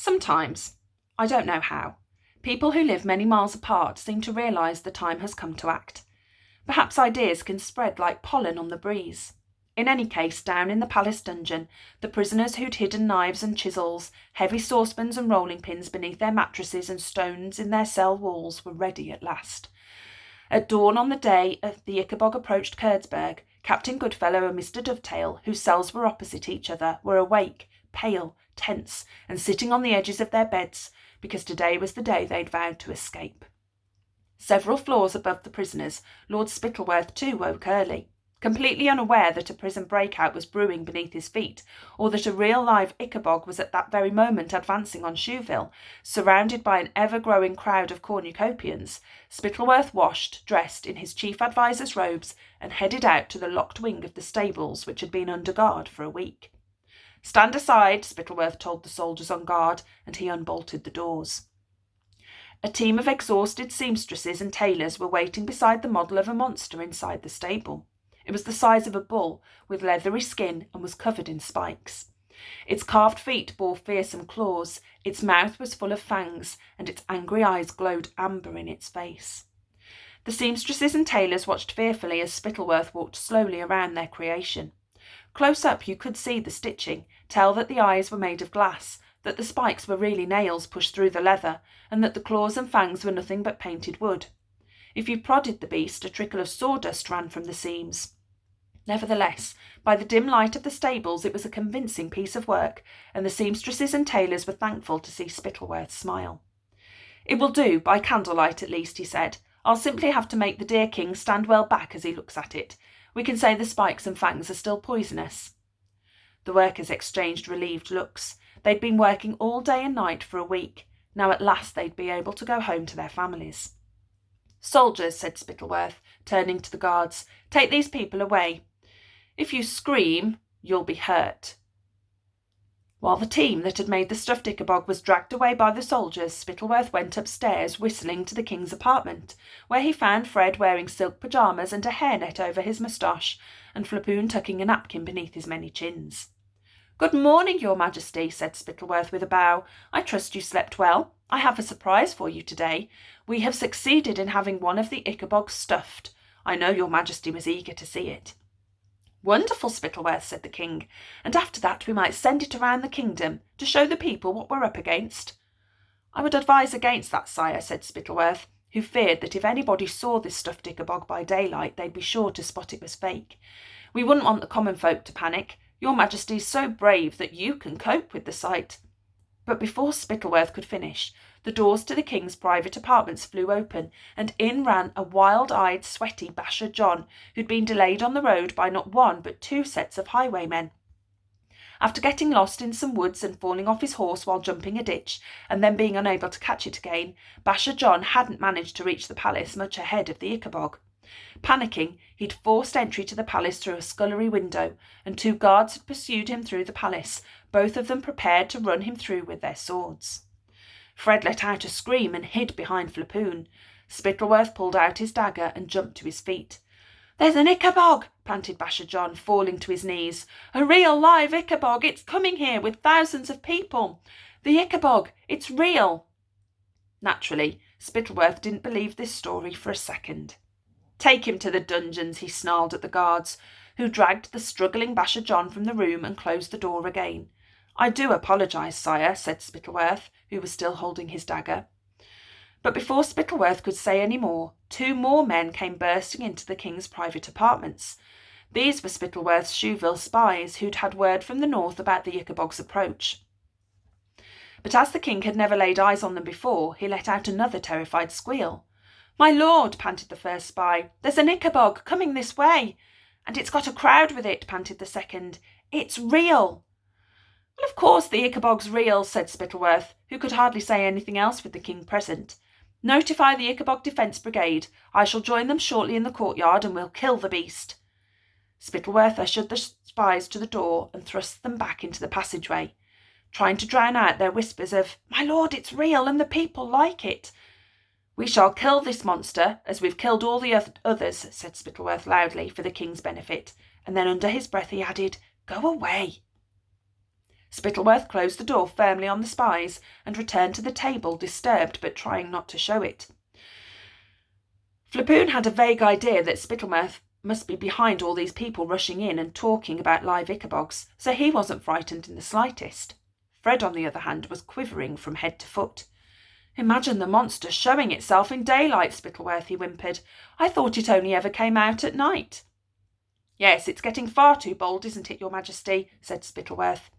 Sometimes, I don't know how, people who live many miles apart seem to realise the time has come to act. Perhaps ideas can spread like pollen on the breeze. In any case, down in the palace dungeon, the prisoners who'd hidden knives and chisels, heavy saucepans and rolling pins beneath their mattresses and stones in their cell walls were ready at last. At dawn on the day the Ickabog approached Kurdsberg, Captain Goodfellow and Mr. Dovetail, whose cells were opposite each other, were awake, pale, tense, and sitting on the edges of their beds, because today was the day they'd vowed to escape. Several floors above the prisoners, Lord Spittleworth too woke early, completely unaware that a prison breakout was brewing beneath his feet, or that a real live Ickabog was at that very moment advancing on Shoeville, surrounded by an ever-growing crowd of cornucopians. Spittleworth washed, dressed in his chief advisor's robes, and headed out to the locked wing of the stables which had been under guard for a week. "Stand aside," Spittleworth told the soldiers on guard, and he unbolted the doors. A team of exhausted seamstresses and tailors were waiting beside the model of a monster inside the stable. It was the size of a bull, with leathery skin, and was covered in spikes. Its carved feet bore fearsome claws, its mouth was full of fangs, and its angry eyes glowed amber in its face. The seamstresses and tailors watched fearfully as Spittleworth walked slowly around their creation. Close up you could see the stitching, tell that the eyes were made of glass, that the spikes were really nails pushed through the leather, and that the claws and fangs were nothing but painted wood. If you prodded the beast, a trickle of sawdust ran from the seams. Nevertheless, by the dim light of the stables, it was a convincing piece of work, and the seamstresses and tailors were thankful to see Spittleworth smile. "It will do, by candlelight at least," he said. "I'll simply have to make the dear king stand well back as he looks at it. We can say the spikes and fangs are still poisonous." The workers exchanged relieved looks. They'd been working all day and night for a week. Now at last they'd be able to go home to their families. "Soldiers," said Spittleworth, turning to the guards, "take these people away. If you scream, you'll be hurt." While the team that had made the stuffed Ickabog was dragged away by the soldiers, Spittleworth went upstairs, whistling, to the king's apartment, where he found Fred wearing silk pyjamas and a hairnet over his moustache, and Flapoon tucking a napkin beneath his many chins. "Good morning, your majesty," said Spittleworth with a bow. "I trust you slept well. I have a surprise for you today. We have succeeded in having one of the Ickabogs stuffed. I know your majesty was eager to see it." "Wonderful, Spittleworth," said the king, "and after that we might send it around the kingdom to show the people what we're up against." "I would advise against that, sire," said Spittleworth, who feared that if anybody saw this stuffed Ickabog by daylight, they'd be sure to spot it was fake. "We wouldn't want the common folk to panic. Your majesty's so brave that you can cope with the sight." But before Spittleworth could finish, the doors to the king's private apartments flew open, and in ran a wild-eyed, sweaty Basher John, who'd been delayed on the road by not one but two sets of highwaymen. After getting lost in some woods and falling off his horse while jumping a ditch, and then being unable to catch it again, Basher John hadn't managed to reach the palace much ahead of the Ickabog. Panicking, he'd forced entry to the palace through a scullery window, and two guards had pursued him through the palace, both of them prepared to run him through with their swords. Fred let out a scream and hid behind Flapoon. Spittleworth pulled out his dagger and jumped to his feet. "There's an Ickabog!" panted Basher John, falling to his knees. "A real live Ickabog! It's coming here with thousands of people! The Ickabog! It's real!" Naturally, Spittleworth didn't believe this story for a second. "Take him to the dungeons," he snarled at the guards, who dragged the struggling Basher John from the room and closed the door again. "I do apologise, sire," said Spittleworth, who was still holding his dagger. But before Spittleworth could say any more, two more men came bursting into the king's private apartments. These were Spittleworth's Shoeville spies, who'd had word from the north about the Ickabog's approach. But as the king had never laid eyes on them before, he let out another terrified squeal. "My lord," panted the first spy, "there's an Ickabog coming this way." "And it's got a crowd with it," panted the second. "It's real." "Well, of course the Ickabog's real," said Spittleworth, who could hardly say anything else with the king present. "Notify the Ickabog Defence Brigade. I shall join them shortly in the courtyard, and we'll kill the beast." Spittleworth ushered the spies to the door and thrust them back into the passageway, trying to drown out their whispers of, "My lord, it's real, and the people like it." "We shall kill this monster, as we've killed all the others," said Spittleworth loudly for the king's benefit, and then under his breath he added, "Go away." Spittleworth closed the door firmly on the spies and returned to the table, disturbed but trying not to show it. Flipoon had a vague idea that Spittleworth must be behind all these people rushing in and talking about live Ickabogs, so he wasn't frightened in the slightest. Fred, on the other hand, was quivering from head to foot. "Imagine the monster showing itself in daylight, Spittleworth," he whimpered. "I thought it only ever came out at night." "Yes, it's getting far too bold, isn't it, Your Majesty?" said Spittleworth.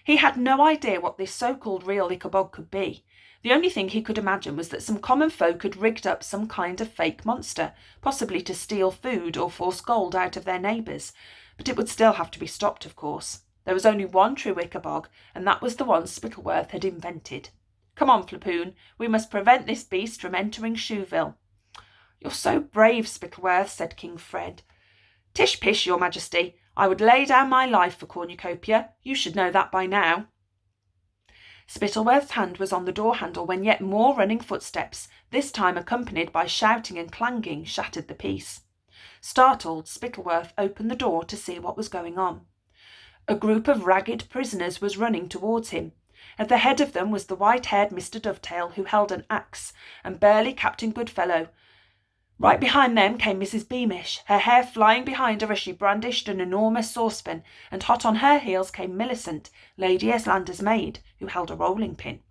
He had no idea what this so-called real Ickabog could be. The only thing he could imagine was that some common folk had rigged up some kind of fake monster, possibly to steal food or force gold out of their neighbours, but it would still have to be stopped, of course. There was only one true Ickabog, and that was the one Spittleworth had invented. "Come on, Flipoon, we must prevent this beast from entering Shoeville." "You're so brave, Spittleworth," said King Fred. "Tish pish, Your Majesty. I would lay down my life for cornucopia. You should know that by now." Spittleworth's hand was on the door handle when yet more running footsteps, this time accompanied by shouting and clanging, shattered the peace. Startled, Spittleworth opened the door to see what was going on. A group of ragged prisoners was running towards him. At the head of them was the white-haired Mr. Dovetail, who held an axe, and burly Captain Goodfellow. Right behind them came Mrs. Beamish, her hair flying behind her as she brandished an enormous saucepan, and hot on her heels came Millicent, Lady Eslander's maid, who held a rolling pin.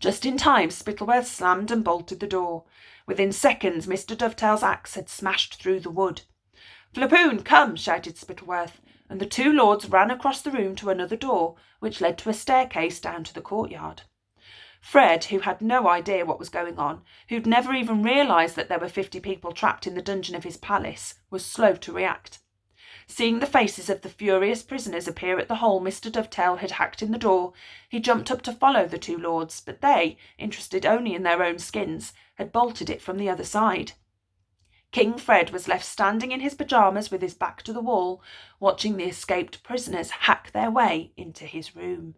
Just in time, Spittleworth slammed and bolted the door. Within seconds, Mr. Dovetail's axe had smashed through the wood. "Flipoon, come!" shouted Spittleworth, and the two lords ran across the room to another door, which led to a staircase down to the courtyard. Fred, who had no idea what was going on, who'd never even realised that there were 50 people trapped in the dungeon of his palace, was slow to react. Seeing the faces of the furious prisoners appear at the hole Mr. Dovetail had hacked in the door, he jumped up to follow the two lords, but they, interested only in their own skins, had bolted it from the other side. King Fred was left standing in his pyjamas with his back to the wall, watching the escaped prisoners hack their way into his room.